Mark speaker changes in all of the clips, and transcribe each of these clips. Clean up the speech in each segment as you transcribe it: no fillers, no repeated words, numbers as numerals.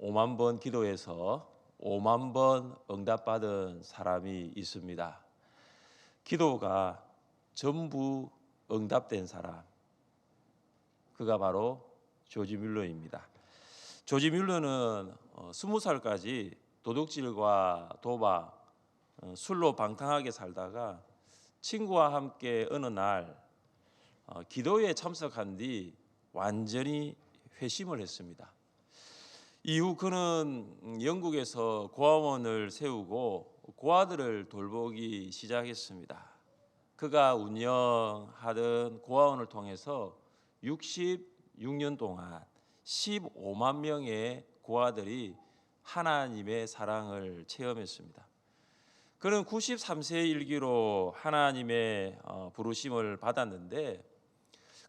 Speaker 1: 5만 번 기도해서 5만 번 응답받은 사람이 있습니다. 기도가 전부 응답된 사람, 그가 바로 조지 뮬러입니다. 조지 뮬러는 20살까지 도둑질과 도박, 술로 방탕하게 살다가 친구와 함께 어느 날 기도에 참석한 뒤 완전히 회심을 했습니다. 이후 그는 영국에서 고아원을 세우고 고아들을 돌보기 시작했습니다. 그가 운영하던 고아원을 통해서 66년 동안 15만 명의 고아들이 하나님의 사랑을 체험했습니다. 그는 93세의 일기로 하나님의 부르심을 받았는데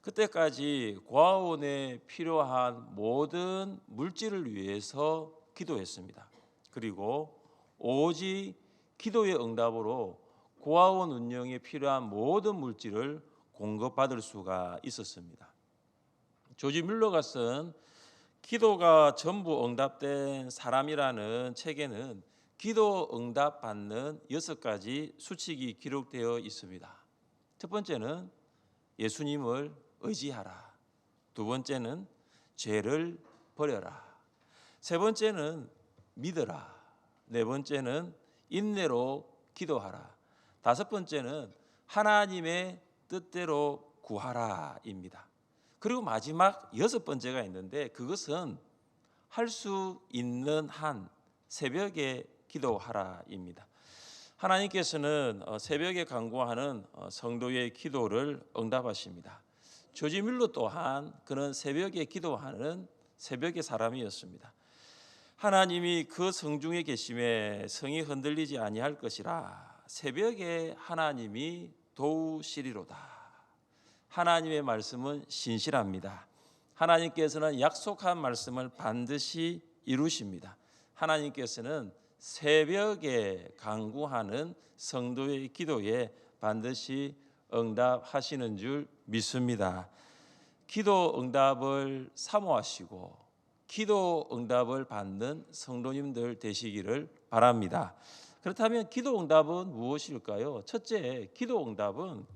Speaker 1: 그때까지 고아원에 필요한 모든 물질을 위해서 기도했습니다. 그리고 오직 기도의 응답으로 고아원 운영에 필요한 모든 물질을 공급받을 수가 있었습니다. 조지 뮬러가 쓴 기도가 전부 응답된 사람이라는 책에는 기도 응답 받는 6가지 수칙이 기록되어 있습니다. 첫 번째는 예수님을 의지하라. 두 번째는 죄를 버려라. 세 번째는 믿어라. 네 번째는 인내로 기도하라. 다섯 번째는 하나님의 뜻대로 구하라입니다. 그리고 마지막 6번째가 있는데 그것은 할 수 있는 한 새벽에 기도하라입니다. 하나님께서는 새벽에 간구하는 성도의 기도를 응답하십니다. 조지 뮬러 또한 그는 새벽에 기도하는 새벽의 사람이었습니다. 하나님이 그 성중에 계심에 성이 흔들리지 아니할 것이라 새벽에 하나님이 도우시리로다. 하나님의 말씀은 신실합니다. 하나님께서는 약속한 말씀을 반드시 이루십니다. 하나님께서는 새벽에 간구하는 성도의 기도에 반드시 응답하시는 줄 믿습니다. 기도 응답을 사모하시고 기도 응답을 받는 성도님들 되시기를 바랍니다. 그렇다면 기도 응답은 무엇일까요? 첫째, 기도 응답은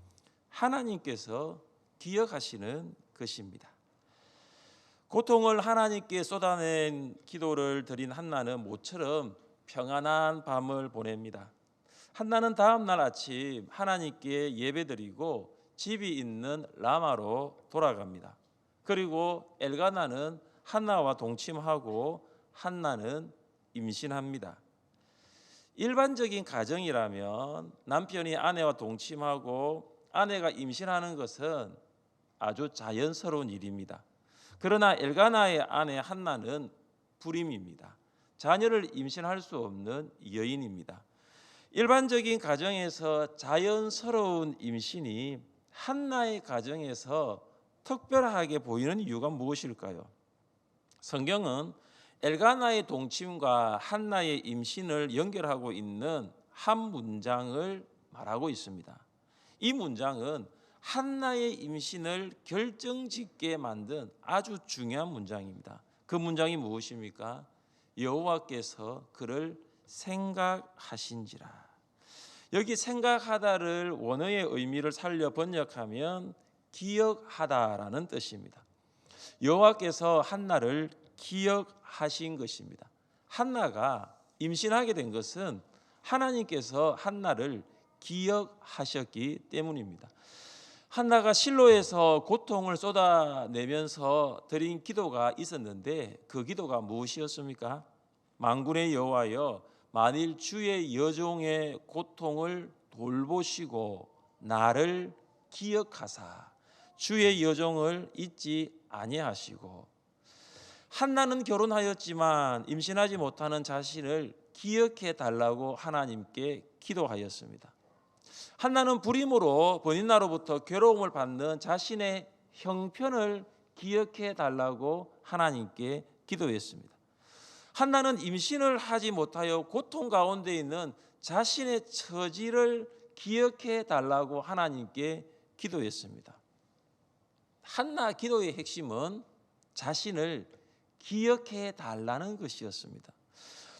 Speaker 1: 하나님께서 기억하시는 것입니다. 고통을 하나님께 쏟아낸 기도를 드린 한나는 모처럼 평안한 밤을 보냅니다. 한나는 다음 날 아침 하나님께 예배드리고 집이 있는 라마로 돌아갑니다. 그리고 엘가나는 한나와 동침하고 한나는 임신합니다. 일반적인 가정이라면 남편이 아내와 동침하고 아내가 임신하는 것은 아주 자연스러운 일입니다. 그러나 엘가나의 아내 한나는 불임입니다. 자녀를 임신할 수 없는 여인입니다. 일반적인 가정에서 자연스러운 임신이 한나의 가정에서 특별하게 보이는 이유가 무엇일까요? 성경은 엘가나의 동침과 한나의 임신을 연결하고 있는 한 문장을 말하고 있습니다. 이 문장은 한나의 임신을 결정짓게 만든 아주 중요한 문장입니다. 그 문장이 무엇입니까? 여호와께서 그를 생각하신지라. 여기 생각하다를 원어의 의미를 살려 번역하면 기억하다라는 뜻입니다. 여호와께서 한나를 기억하신 것입니다. 한나가 임신하게 된 것은 하나님께서 한나를 기억하셨기 때문입니다. 한나가 실로에서 고통을 쏟아내면서 드린 기도가 있었는데 그 기도가 무엇이었습니까? 만군의 여호와여, 만일 주의 여종의 고통을 돌보시고 나를 기억하사 주의 여종을 잊지 아니하시고. 한나는 결혼하였지만 임신하지 못하는 자신을 기억해 달라고 하나님께 기도하였습니다. 한나는 불임으로 버니나로부터 괴로움을 받는 자신의 형편을 기억해 달라고 하나님께 기도했습니다. 한나는 임신을 하지 못하여 고통 가운데 있는 자신의 처지를 기억해 달라고 하나님께 기도했습니다. 한나 기도의 핵심은 자신을 기억해 달라는 것이었습니다.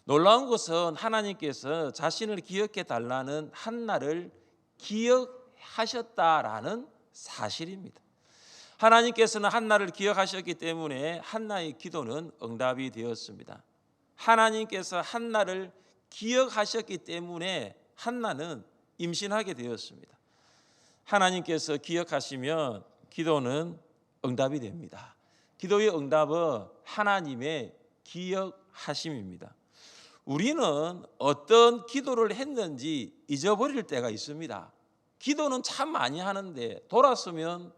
Speaker 1: 놀라운 것은 하나님께서 자신을 기억해 달라는 한나를 기억하셨다라는 사실입니다. 하나님께서는 한나를 기억하셨기 때문에 한나의 기도는 응답이 되었습니다. 하나님께서 한나를 기억하셨기 때문에 한나는 임신하게 되었습니다. 하나님께서 기억하시면 기도는 응답이 됩니다. 기도의 응답은 하나님의 기억하심입니다. 우리는 어떤 기도를 했는지 잊어버릴 때가 있습니다. 기도는 참 많이 하는데 돌아서면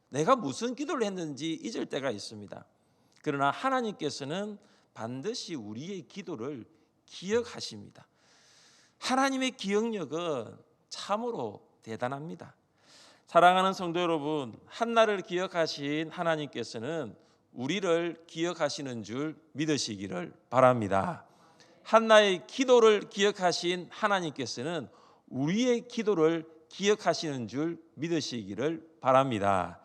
Speaker 1: 내가 무슨 기도를 했는지 잊을 때가 있습니다. 그러나 하나님께서는 반드시 우리의 기도를 기억하십니다. 하나님의 기억력은 참으로 대단합니다. 사랑하는 성도 여러분, 한나를 기억하신 하나님께서는 우리를 기억하시는 줄 믿으시기를 바랍니다. 한나의 기도를 기억하신 하나님께서는 우리의 기도를 기억하시는 줄 믿으시기를 바랍니다.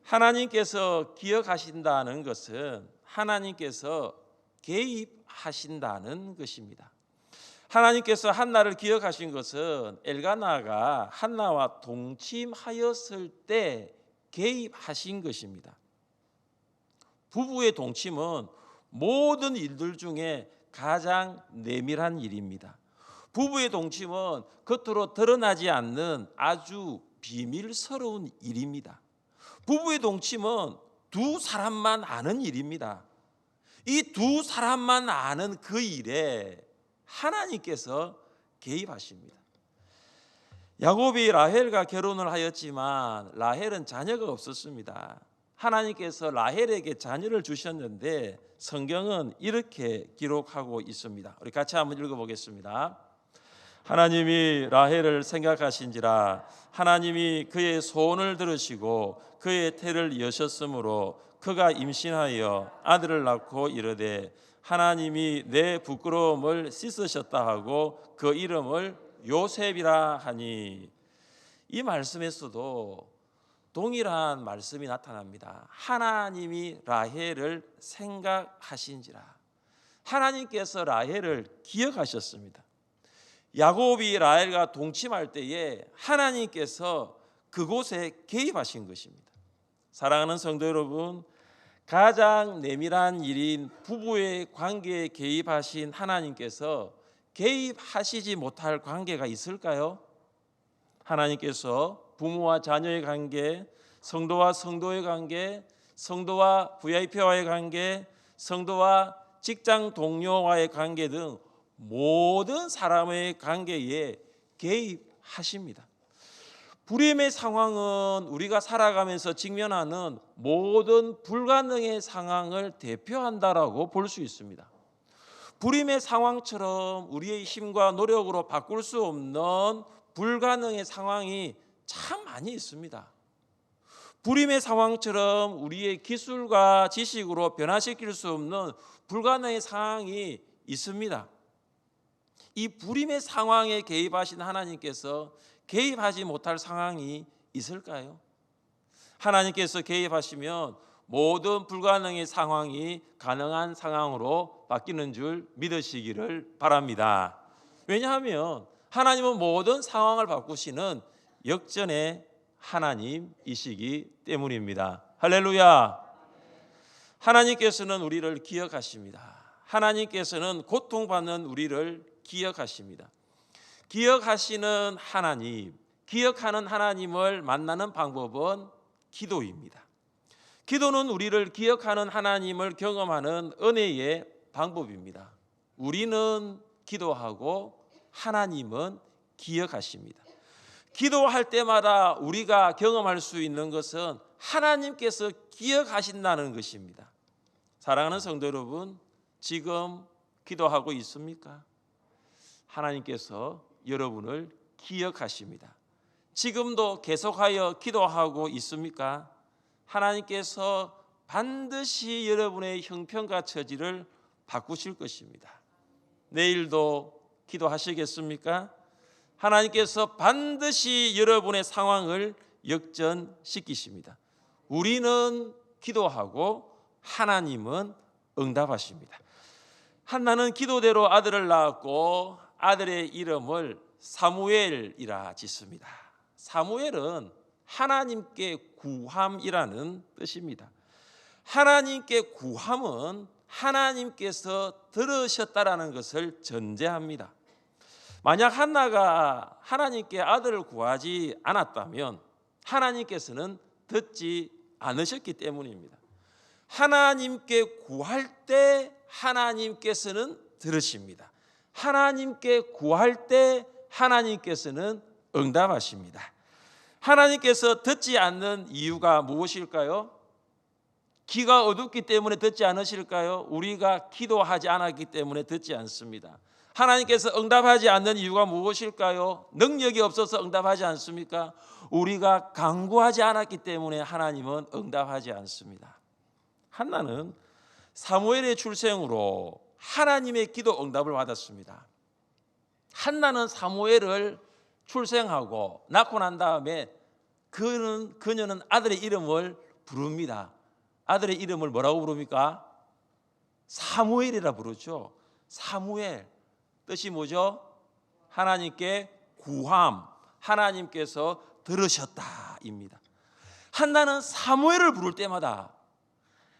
Speaker 1: 하나님께서 기억하신다는 것은 하나님께서 개입하신다는 것입니다. 하나님께서 한나를 기억하신 것은 엘가나가 한나와 동침하였을 때 개입하신 것입니다. 부부의 동침은 모든 일들 중에 가장 내밀한 일입니다. 부부의 동침은 겉으로 드러나지 않는 아주 비밀스러운 일입니다. 부부의 동침은 두 사람만 아는 일입니다. 이 두 사람만 아는 그 일에 하나님께서 개입하십니다. 야곱이 라헬과 결혼을 하였지만 라헬은 자녀가 없었습니다. 하나님께서 라헬에게 자녀를 주셨는데 성경은 이렇게 기록하고 있습니다. 우리 같이 한번 읽어보겠습니다. 하나님이 라헬을 생각하신지라 하나님이 그의 소원을 들으시고 그의 태를 여셨으므로 그가 임신하여 아들을 낳고 이르되 하나님이 내 부끄러움을 씻으셨다 하고 그 이름을 요셉이라 하니. 이 말씀에서도 동일한 말씀이 나타납니다. 하나님이 라헬을 생각하신지라. 하나님께서 라헬을 기억하셨습니다. 야곱이 라헬과 동침할 때에 하나님께서 그곳에 개입하신 것입니다. 사랑하는 성도 여러분, 가장 내밀한 일인 부부의 관계에 개입하신 하나님께서 개입하시지 못할 관계가 있을까요? 하나님께서 부모와 자녀의 관계, 성도와 성도의 관계, 성도와 VIP와의 관계, 성도와 직장 동료와의 관계 등 모든 사람의 관계에 개입하십니다. 불임의 상황은 우리가 살아가면서 직면하는 모든 불가능의 상황을 대표한다라고 볼 수 있습니다. 불임의 상황처럼 우리의 힘과 노력으로 바꿀 수 없는 불가능의 상황이 참 많이 있습니다. 불임의 상황처럼 우리의 기술과 지식으로 변화시킬 수 없는 불가능의 상황이 있습니다. 이 불임의 상황에 개입하신 하나님께서 개입하지 못할 상황이 있을까요? 하나님께서 개입하시면 모든 불가능의 상황이 가능한 상황으로 바뀌는 줄 믿으시기를 바랍니다. 왜냐하면 하나님은 모든 상황을 바꾸시는 역전의 하나님이시기 때문입니다. 할렐루야. 하나님께서는 우리를 기억하십니다. 하나님께서는 고통받는 우리를 기억하십니다. 기억하시는 하나님, 기억하는 하나님을 만나는 방법은 기도입니다. 기도는 우리를 기억하는 하나님을 경험하는 은혜의 방법입니다. 우리는 기도하고 하나님은 기억하십니다. 기도할 때마다 우리가 경험할 수 있는 것은 하나님께서 기억하신다는 것입니다. 사랑하는 성도 여러분, 지금 기도하고 있습니까? 하나님께서 여러분을 기억하십니다. 지금도 계속하여 기도하고 있습니까? 하나님께서 반드시 여러분의 형편과 처지를 바꾸실 것입니다. 내일도 기도하시겠습니까? 하나님께서 반드시 여러분의 상황을 역전시키십니다. 우리는 기도하고 하나님은 응답하십니다. 한나는 기도대로 아들을 낳았고 아들의 이름을 사무엘이라 짓습니다. 사무엘은 하나님께 구함이라는 뜻입니다. 하나님께 구함은 하나님께서 들으셨다라는 것을 전제합니다. 만약 한나가 하나님께 아들을 구하지 않았다면 하나님께서는 듣지 않으셨기 때문입니다. 하나님께 구할 때 하나님께서는 들으십니다. 하나님께 구할 때 하나님께서는 응답하십니다. 하나님께서 듣지 않는 이유가 무엇일까요? 귀가 어둡기 때문에 듣지 않으실까요? 우리가 기도하지 않았기 때문에 듣지 않습니다. 하나님께서 응답하지 않는 이유가 무엇일까요? 능력이 없어서 응답하지 않습니까? 우리가 간구하지 않았기 때문에 하나님은 응답하지 않습니다. 한나는 사무엘의 출생으로 하나님의 기도 응답을 받았습니다. 한나는 사무엘을 출생하고 낳고 난 다음에 그녀는 아들의 이름을 부릅니다. 아들의 이름을 뭐라고 부릅니까? 사무엘이라 부르죠. 사무엘 뜻이 뭐죠? 하나님께 구함, 하나님께서 들으셨다입니다. 한나는 사무엘을 부를 때마다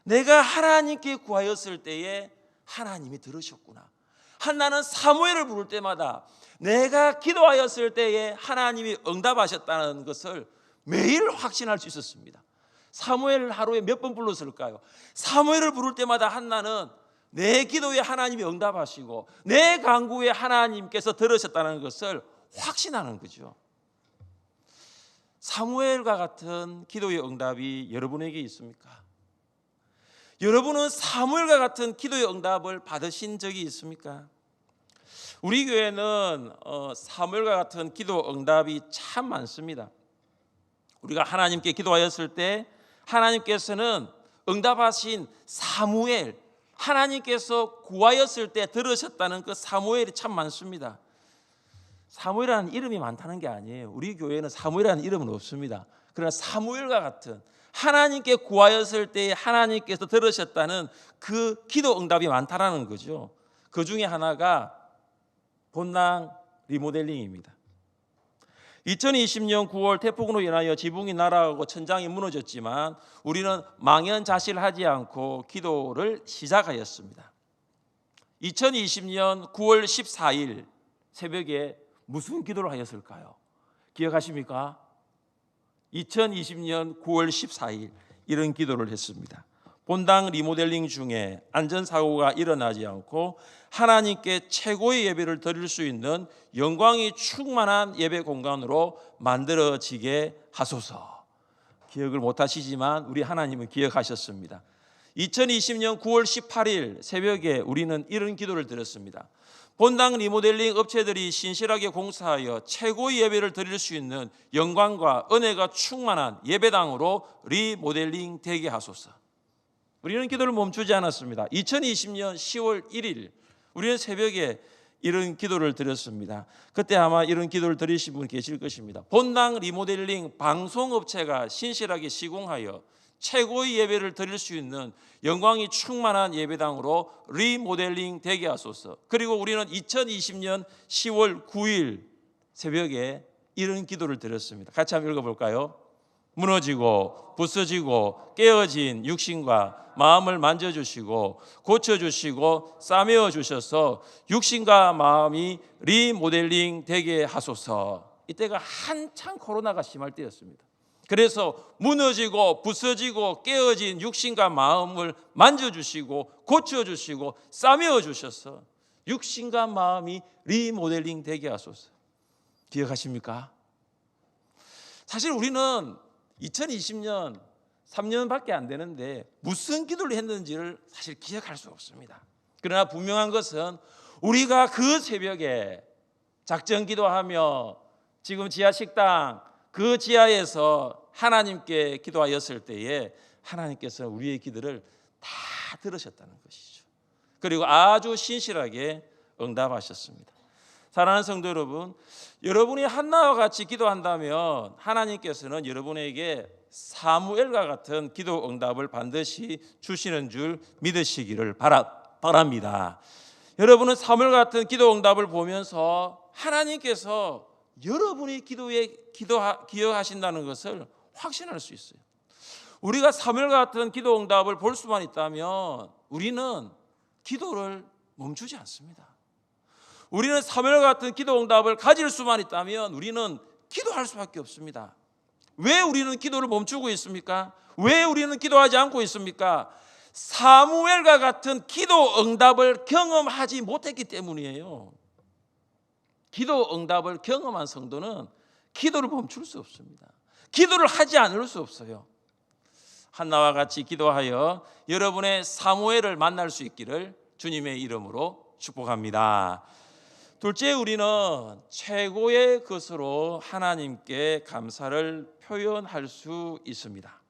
Speaker 1: 내가 하나님께 구하였을 때에 하나님이 들으셨구나. 한나는 사무엘을 부를 때마다 내가 기도하였을 때에 하나님이 응답하셨다는 것을 매일 확신할 수 있었습니다. 사무엘을 하루에 몇 번 불렀을까요? 사무엘을 부를 때마다 한나는 내 기도에 하나님이 응답하시고 내 간구에 하나님께서 들으셨다는 것을 확신하는 거죠. 사무엘과 같은 기도의 응답이 여러분에게 있습니까? 여러분은 사무엘과 같은 기도의 응답을 받으신 적이 있습니까? 우리 교회는 사무엘과 같은 기도 응답이 참 많습니다. 우리가 하나님께 기도하였을 때 하나님께서는 응답하신 사무엘, 하나님께서 구하였을 때 들으셨다는 그 사무엘이 참 많습니다. 사무엘이라는 이름이 많다는 게 아니에요. 우리 교회는 사무엘이라는 이름은 없습니다. 그러나 사무엘과 같은 하나님께 구하였을 때 하나님께서 들으셨다는 그 기도 응답이 많다라는 거죠. 그 중에 하나가 본당 리모델링입니다. 2020년 9월 태풍으로 인하여 지붕이 날아가고 천장이 무너졌지만 우리는 망연자실하지 않고 기도를 시작하였습니다. 2020년 9월 14일 새벽에 무슨 기도를 하였을까요? 기억하십니까? 2020년 9월 14일 이런 기도를 했습니다. 본당 리모델링 중에 안전사고가 일어나지 않고 하나님께 최고의 예배를 드릴 수 있는 영광이 충만한 예배 공간으로 만들어지게 하소서. 기억을 못하시지만 우리 하나님은 기억하셨습니다. 2020년 9월 18일 새벽에 우리는 이런 기도를 드렸습니다. 본당 리모델링 업체들이 신실하게 공사하여 최고의 예배를 드릴 수 있는 영광과 은혜가 충만한 예배당으로 리모델링 되게 하소서. 우리는 기도를 멈추지 않았습니다. 2020년 10월 1일 우리는 새벽에 이런 기도를 드렸습니다. 그때 아마 이런 기도를 드리신 분 계실 것입니다. 본당 리모델링 방송업체가 신실하게 시공하여 최고의 예배를 드릴 수 있는 영광이 충만한 예배당으로 리모델링 되게 하소서. 그리고 우리는 2020년 10월 9일 새벽에 이런 기도를 드렸습니다. 같이 한번 읽어볼까요? 무너지고 부서지고 깨어진 육신과 마음을 만져주시고 고쳐주시고 싸매어 주셔서 육신과 마음이 리모델링 되게 하소서. 이때가 한참 코로나가 심할 때였습니다. 그래서 무너지고 부서지고 깨어진 육신과 마음을 만져주시고 고쳐주시고 싸매어 주셔서 육신과 마음이 리모델링 되게 하소서. 기억하십니까? 사실 우리는 2020년 3년밖에 안 되는데 무슨 기도를 했는지를 사실 기억할 수 없습니다. 그러나 분명한 것은 우리가 그 새벽에 작전 기도하며 지금 지하 식당 그 지하에서 하나님께 기도하였을 때에 하나님께서 우리의 기도를 다 들으셨다는 것이죠. 그리고 아주 신실하게 응답하셨습니다. 사랑하는 성도 여러분, 여러분이 한나와 같이 기도한다면 하나님께서는 여러분에게 사무엘과 같은 기도 응답을 반드시 주시는 줄 믿으시기를 바랍니다. 여러분은 사무엘 같은 기도 응답을 보면서 하나님께서 여러분이 기도에 기여하신다는 것을 확신할 수 있어요. 우리가 사무엘 같은 기도 응답을 볼 수만 있다면 우리는 기도를 멈추지 않습니다. 우리는 사무엘 같은 기도 응답을 가질 수만 있다면 우리는 기도할 수밖에 없습니다. 왜 우리는 기도를 멈추고 있습니까? 왜 우리는 기도하지 않고 있습니까? 사무엘과 같은 기도 응답을 경험하지 못했기 때문이에요. 기도 응답을 경험한 성도는 기도를 멈출 수 없습니다. 기도를 하지 않을 수 없어요. 한나와 같이 기도하여 여러분의 사무엘을 만날 수 있기를 주님의 이름으로 축복합니다. 둘째, 우리는 최고의 것으로 하나님께 감사를 표현할 수 있습니다.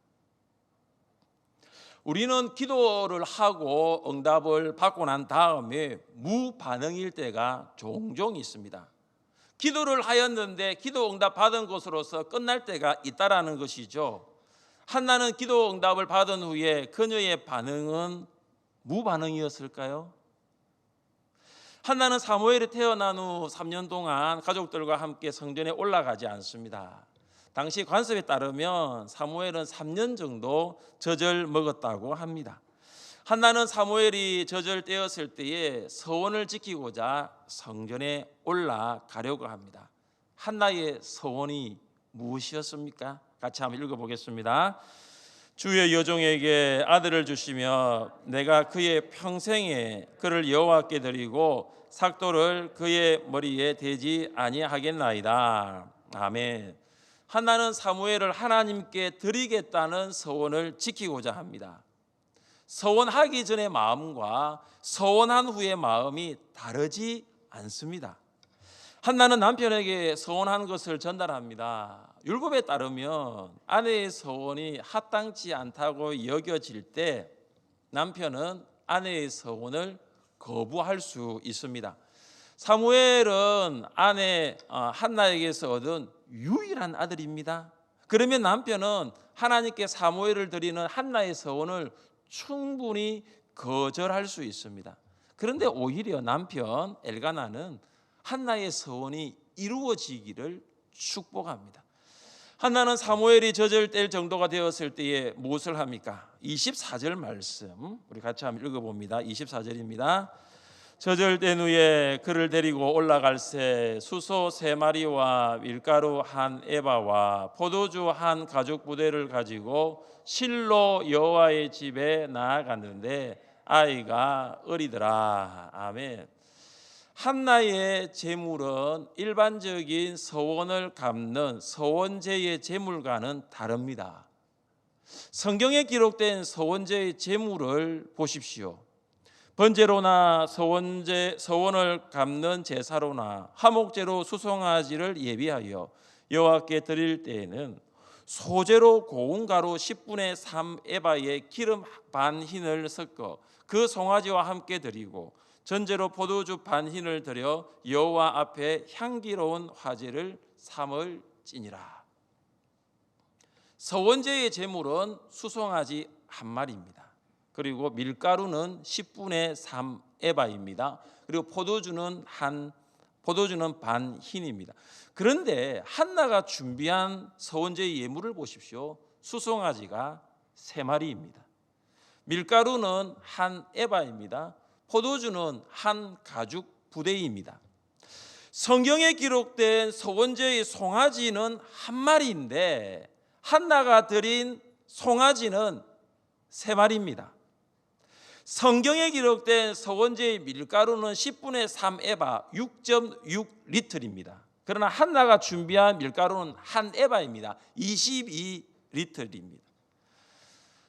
Speaker 1: 우리는 기도를 하고 응답을 받고 난 다음에 무반응일 때가 종종 있습니다. 기도를 하였는데 기도 응답 받은 것으로서 끝날 때가 있다라는 것이죠. 한나는 기도 응답을 받은 후에 그녀의 반응은 무반응이었을까요? 한나는 사무엘이 태어난 후 3년 동안 가족들과 함께 성전에 올라가지 않습니다. 당시 관습에 따르면 사무엘은 3년 정도 젖을 먹었다고 합니다. 한나는 사무엘이 젖을 떼었을 때에 서원을 지키고자 성전에 올라가려고 합니다. 한나의 서원이 무엇이었습니까? 같이 한번 읽어보겠습니다. 주의 여종에게 아들을 주시며 내가 그의 평생에 그를 여호와께 드리고 삭도를 그의 머리에 대지 아니하겠나이다. 아멘. 한나는 사무엘을 하나님께 드리겠다는 서원을 지키고자 합니다. 서원하기 전의 마음과 서원한 후의 마음이 다르지 않습니다. 한나는 남편에게 서원한 것을 전달합니다. 율법에 따르면 아내의 서원이 합당치 않다고 여겨질 때 남편은 아내의 서원을 거부할 수 있습니다. 사무엘은 아내 한나에게서 얻은 유일한 아들입니다. 그러면 남편은 하나님께 사무엘을 드리는 한나의 서원을 충분히 거절할 수 있습니다. 그런데 오히려 남편 엘가나는 한나의 서원이 이루어지기를 축복합니다. 한나는 사무엘이 젖을 뗄 정도가 되었을 때에 무엇을 합니까? 24절 말씀 우리 같이 한번 읽어봅니다. 24절입니다. 젖을 뗀 후에 그를 데리고 올라갈새 수소 3마리와 밀가루 1에바와 포도주 1가죽부대를 가지고 실로 여호와의 집에 나아갔는데 아이가 어리더라. 아멘. 한나의 제물은 일반적인 서원을 갚는 서원제의 제물과는 다릅니다. 성경에 기록된 서원제의 제물을 보십시오. 번제로나 서원을 갚는 제사로나 화목제로 수송아지를 예비하여 여호와께 드릴 때에는 소재로 고운 가루 10분의 3에바에 기름 반 흰을 섞어 그 송아지와 함께 드리고 전제로 포도주 반 흰을 드려 여호와 앞에 향기로운 화제를 삼을지니라. 서원제의 제물은 수송아지 1마리입니다. 그리고 밀가루는 10분의 3에바입니다. 그리고 포도주는 반 흰입니다. 그런데 한나가 준비한 서원제의 예물을 보십시오. 수송아지가 3마리입니다. 밀가루는 1에바입니다. 포도주는 1가죽 부대입니다. 성경에 기록된 서원제의 송아지는 1마리인데 한나가 드린 송아지는 3마리입니다. 성경에 기록된 서원제의 밀가루는 10분의 3에바 6.6리터입니다. 그러나 한나가 준비한 밀가루는 1에바입니다. 22리터입니다.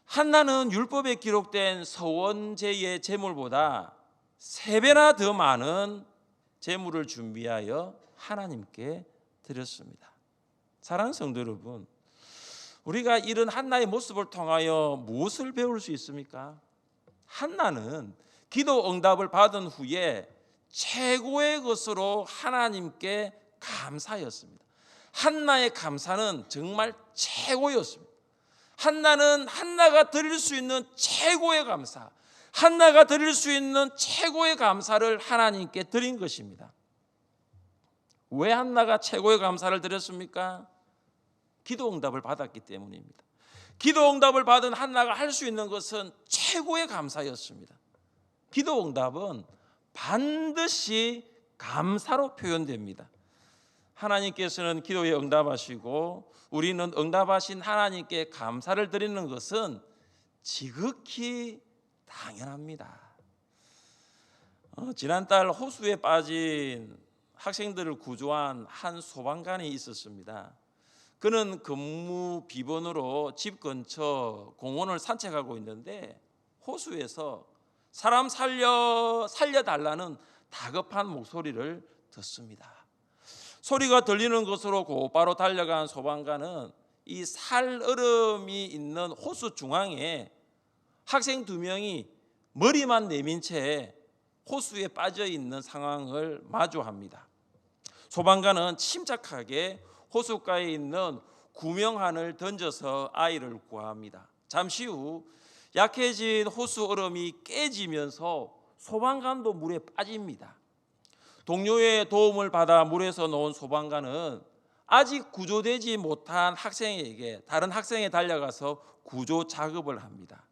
Speaker 1: 한나는 율법에 기록된 서원제의 제물보다 3배나 더 많은 제물을 준비하여 하나님께 드렸습니다. 사랑하는 성도 여러분, 우리가 이런 한나의 모습을 통하여 무엇을 배울 수 있습니까? 한나는 기도 응답을 받은 후에 최고의 것으로 하나님께 감사였습니다. 한나의 감사는 정말 최고였습니다. 한나는 한나가 드릴 수 있는 최고의 감사, 한나가 드릴 수 있는 최고의 감사를 하나님께 드린 것입니다. 왜 한나가 최고의 감사를 드렸습니까? 기도 응답을 받았기 때문입니다. 기도 응답을 받은 한나가 할 수 있는 것은 최고의 감사였습니다. 기도 응답은 반드시 감사로 표현됩니다. 하나님께서는 기도에 응답하시고 우리는 응답하신 하나님께 감사를 드리는 것은 지극히 당연합니다. 지난달 호수에 빠진 학생들을 구조한 한 소방관이 있었습니다. 그는 근무 비번으로 집 근처 공원을 산책하고 있는데 호수에서 사람 살려달라는 다급한 목소리를 듣습니다. 소리가 들리는 곳으로 곧바로 달려간 소방관은 이 살얼음이 있는 호수 중앙에 학생 2명이 머리만 내민 채 호수에 빠져 있는 상황을 마주합니다. 소방관은 침착하게 호숫가에 있는 구명환을 던져서 아이를 구합니다. 잠시 후 약해진 호수 얼음이 깨지면서 소방관도 물에 빠집니다. 동료의 도움을 받아 물에서 나온 소방관은 아직 구조되지 못한 다른 학생에 달려가서 구조 작업을 합니다.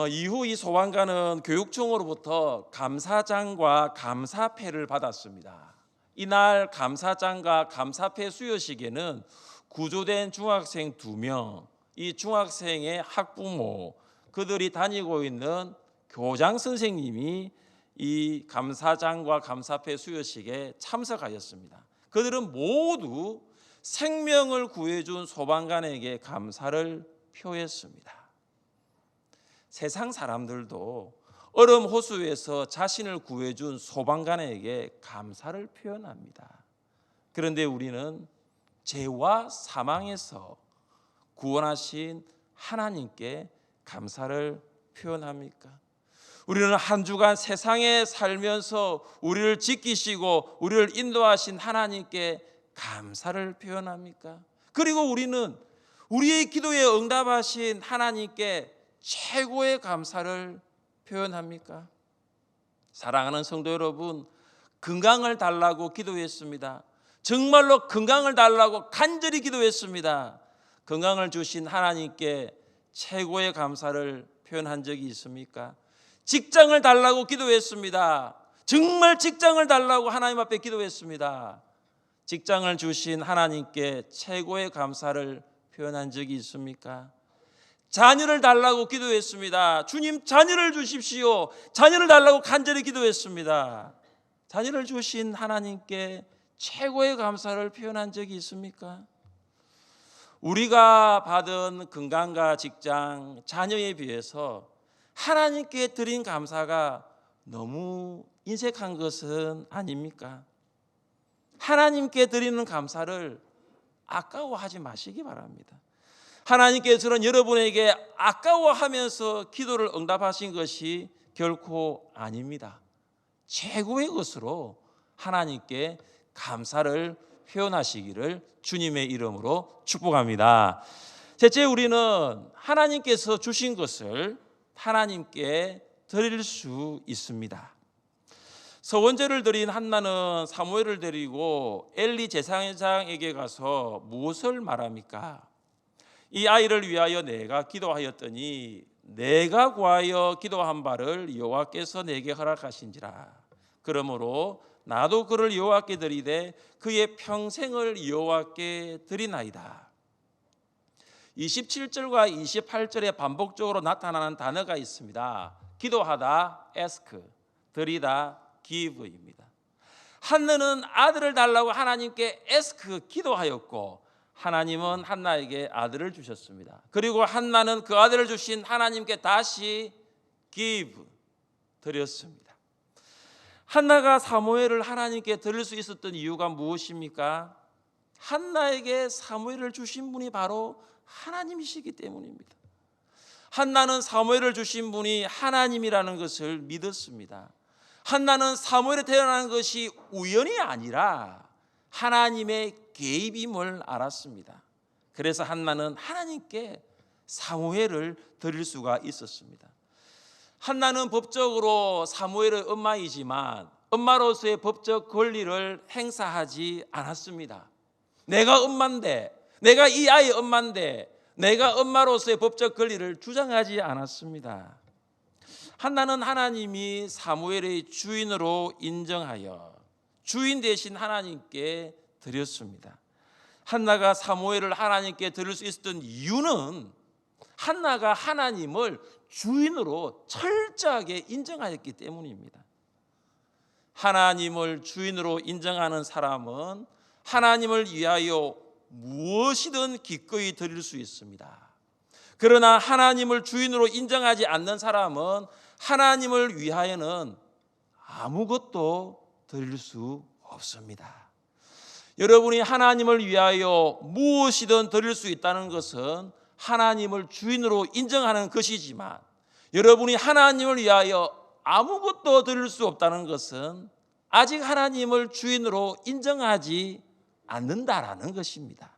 Speaker 1: 이후 이 소방관은 교육청으로부터 감사장과 감사패를 받았습니다. 이날 감사장과 감사패 수여식에는 구조된 중학생 2명, 이 중학생의 학부모, 그들이 다니고 있는 교장 선생님이 이 감사장과 감사패 수여식에 참석하였습니다. 그들은 모두 생명을 구해준 소방관에게 감사를 표했습니다. 세상 사람들도 얼음 호수에서 자신을 구해준 소방관에게 감사를 표현합니다. 그런데 우리는 죄와 사망에서 구원하신 하나님께 감사를 표현합니까? 우리는 한 주간 세상에 살면서 우리를 지키시고 우리를 인도하신 하나님께 감사를 표현합니까? 그리고 우리는 우리의 기도에 응답하신 하나님께 최고의 감사를 표현합니까? 사랑하는 성도 여러분, 건강을 달라고 기도했습니다. 정말로 건강을 달라고 간절히 기도했습니다. 건강을 주신 하나님께 최고의 감사를 표현한 적이 있습니까? 직장을 달라고 기도했습니다. 정말 직장을 달라고 하나님 앞에 기도했습니다. 직장을 주신 하나님께 최고의 감사를 표현한 적이 있습니까? 자녀를 달라고 기도했습니다. 주님, 자녀를 주십시오. 자녀를 달라고 간절히 기도했습니다. 자녀를 주신 하나님께 최고의 감사를 표현한 적이 있습니까? 우리가 받은 건강과 직장, 자녀에 비해서 하나님께 드린 감사가 너무 인색한 것은 아닙니까? 하나님께 드리는 감사를 아까워하지 마시기 바랍니다. 하나님께서는 여러분에게 아까워하면서 기도를 응답하신 것이 결코 아닙니다. 최고의 것으로 하나님께 감사를 표현하시기를 주님의 이름으로 축복합니다. 셋째, 우리는 하나님께서 주신 것을 하나님께 드릴 수 있습니다. 서원제를 드린 한나는 사무엘을 데리고 엘리 제사장에게 가서 무엇을 말합니까? 이 아이를 위하여 내가 기도하였더니 내가 구하여 기도한 바를 여호와께서 내게 허락하신지라. 그러므로 나도 그를 여호와께 드리되 그의 평생을 여호와께 드리나이다. 27절과 28절에 반복적으로 나타나는 단어가 있습니다. 기도하다, ask, 드리다, give입니다. 한나는 아들을 달라고 하나님께 ask, 기도하였고 하나님은 한나에게 아들을 주셨습니다. 그리고 한나는 그 아들을 주신 하나님께 다시 give, 드렸습니다. 한나가 사무엘을 하나님께 드릴 수 있었던 이유가 무엇입니까? 한나에게 사무엘을 주신 분이 바로 하나님이시기 때문입니다. 한나는 사무엘을 주신 분이 하나님이라는 것을 믿었습니다. 한나는 사무엘에 태어난 것이 우연이 아니라 하나님의 개입임을 알았습니다. 그래서 한나는 하나님께 사무엘을 드릴 수가 있었습니다. 한나는 법적으로 사무엘의 엄마이지만 엄마로서의 법적 권리를 행사하지 않았습니다. 내가 엄마인데, 내가 이 아이의 엄마인데 내가 엄마로서의 법적 권리를 주장하지 않았습니다. 한나는 하나님이 사무엘의 주인으로 인정하여 주인 대신 하나님께 드렸습니다. 한나가 사무엘을 하나님께 드릴 수 있었던 이유는 한나가 하나님을 주인으로 철저하게 인정하였기 때문입니다. 하나님을 주인으로 인정하는 사람은 하나님을 위하여 무엇이든 기꺼이 드릴 수 있습니다. 그러나 하나님을 주인으로 인정하지 않는 사람은 하나님을 위하여는 아무것도 드릴 수 없습니다. 여러분이 하나님을 위하여 무엇이든 드릴 수 있다는 것은 하나님을 주인으로 인정하는 것이지만, 여러분이 하나님을 위하여 아무것도 드릴 수 없다는 것은 아직 하나님을 주인으로 인정하지 않는다라는 것입니다.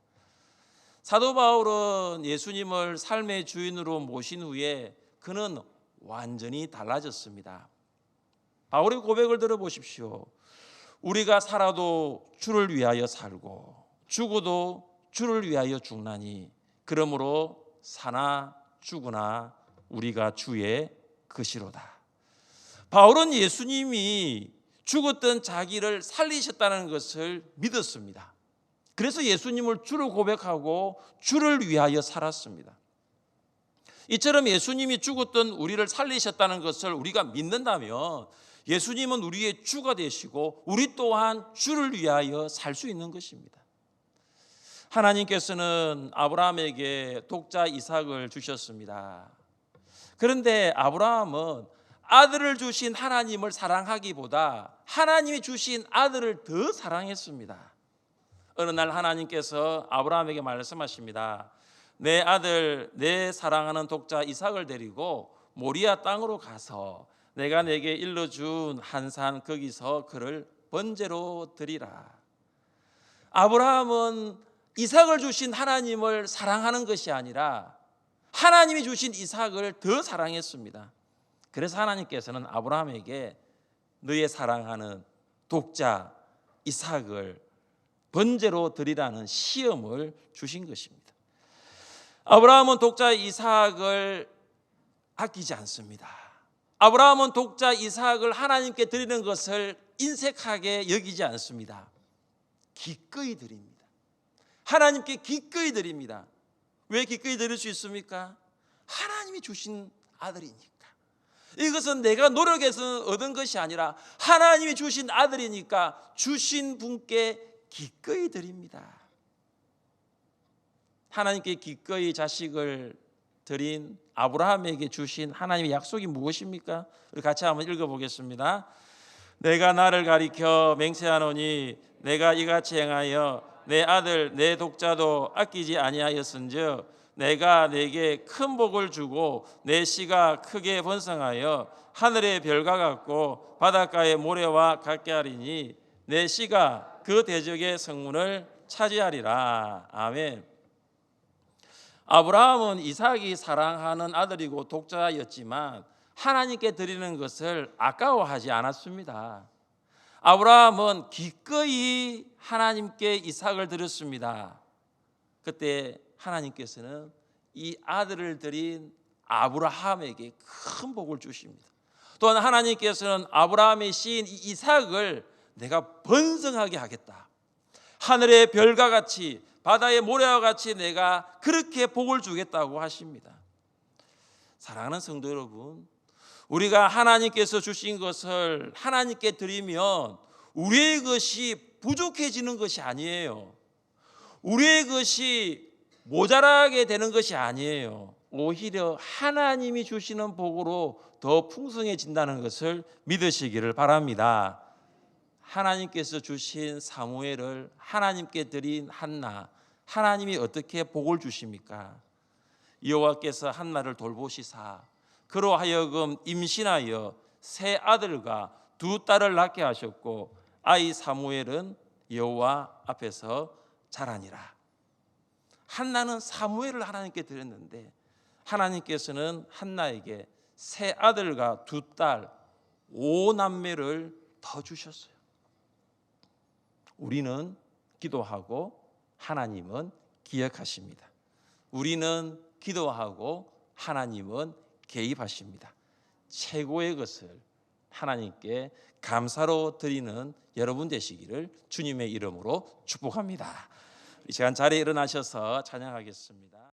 Speaker 1: 사도 바울은 예수님을 삶의 주인으로 모신 후에 그는 완전히 달라졌습니다. 바울의 고백을 들어보십시오. 우리가 살아도 주를 위하여 살고 죽어도 주를 위하여 죽나니 그러므로 사나 죽으나 우리가 주의 것이로다. 바울은 예수님이 죽었던 자기를 살리셨다는 것을 믿었습니다. 그래서 예수님을 주로 고백하고 주를 위하여 살았습니다. 이처럼 예수님이 죽었던 우리를 살리셨다는 것을 우리가 믿는다면 예수님은 우리의 주가 되시고 우리 또한 주를 위하여 살 수 있는 것입니다. 하나님께서는 아브라함에게 독자 이삭을 주셨습니다. 그런데 아브라함은 아들을 주신 하나님을 사랑하기보다 하나님이 주신 아들을 더 사랑했습니다. 어느 날 하나님께서 아브라함에게 말씀하십니다. 내 아들, 내 사랑하는 독자 이삭을 데리고 모리아 땅으로 가서 내가 내게 일러준 한 산 거기서 그를 번제로 드리라. 아브라함은 이삭을 주신 하나님을 사랑하는 것이 아니라 하나님이 주신 이삭을 더 사랑했습니다. 그래서 하나님께서는 아브라함에게 너의 사랑하는 독자 이삭을 번제로 드리라는 시험을 주신 것입니다. 아브라함은 독자 이삭을 아끼지 않습니다. 아브라함은 독자 이삭을 하나님께 드리는 것을 인색하게 여기지 않습니다. 기꺼이 드립니다. 하나님께 기꺼이 드립니다. 왜 기꺼이 드릴 수 있습니까? 하나님이 주신 아들이니까. 이것은 내가 노력해서 얻은 것이 아니라 하나님이 주신 아들이니까 주신 분께 기꺼이 드립니다. 하나님께 기꺼이 자식을 드린 아브라함에게 주신 하나님의 약속이 무엇입니까? 우리 같이 한번 읽어보겠습니다. 내가 나를 가리켜 맹세하노니 내가 이같이 행하여 내 아들 내 독자도 아끼지 아니하였은즉 내가 내게 큰 복을 주고 내 씨가 크게 번성하여 하늘의 별과 같고 바닷가의 모래와 같게 하리니 내 씨가 그 대적의 성문을 차지하리라. 아멘. 아브라함은 이삭이 사랑하는 아들이고 독자였지만 하나님께 드리는 것을 아까워하지 않았습니다. 아브라함은 기꺼이 하나님께 이삭을 드렸습니다. 그때 하나님께서는 이 아들을 드린 아브라함에게 큰 복을 주십니다. 또한 하나님께서는 아브라함의 씨인 이삭을 내가 번성하게 하겠다. 하늘의 별과 같이 바다의 모래와 같이 내가 그렇게 복을 주겠다고 하십니다. 사랑하는 성도 여러분, 우리가 하나님께서 주신 것을 하나님께 드리면 우리의 것이 부족해지는 것이 아니에요. 우리의 것이 모자라게 되는 것이 아니에요. 오히려 하나님이 주시는 복으로 더 풍성해진다는 것을 믿으시기를 바랍니다. 하나님께서 주신 사무엘을 하나님께 드린 한나, 하나님이 어떻게 복을 주십니까? 여호와께서 한나를 돌보시사 그로 하여금 임신하여 세 아들과 두 딸을 낳게 하셨고 아이 사무엘은 여호와 앞에서 자라니라. 한나는 사무엘을 하나님께 드렸는데 하나님께서는 한나에게 세 아들과 두 딸, 5남매를 더 주셨어요. 우리는 기도하고 하나님은 기억하십니다. 우리는 기도하고 하나님은 개입하십니다. 최고의 것을 하나님께 감사로 드리는 여러분 되시기를 주님의 이름으로 축복합니다. 이 시간 자리에 일어나셔서 찬양하겠습니다.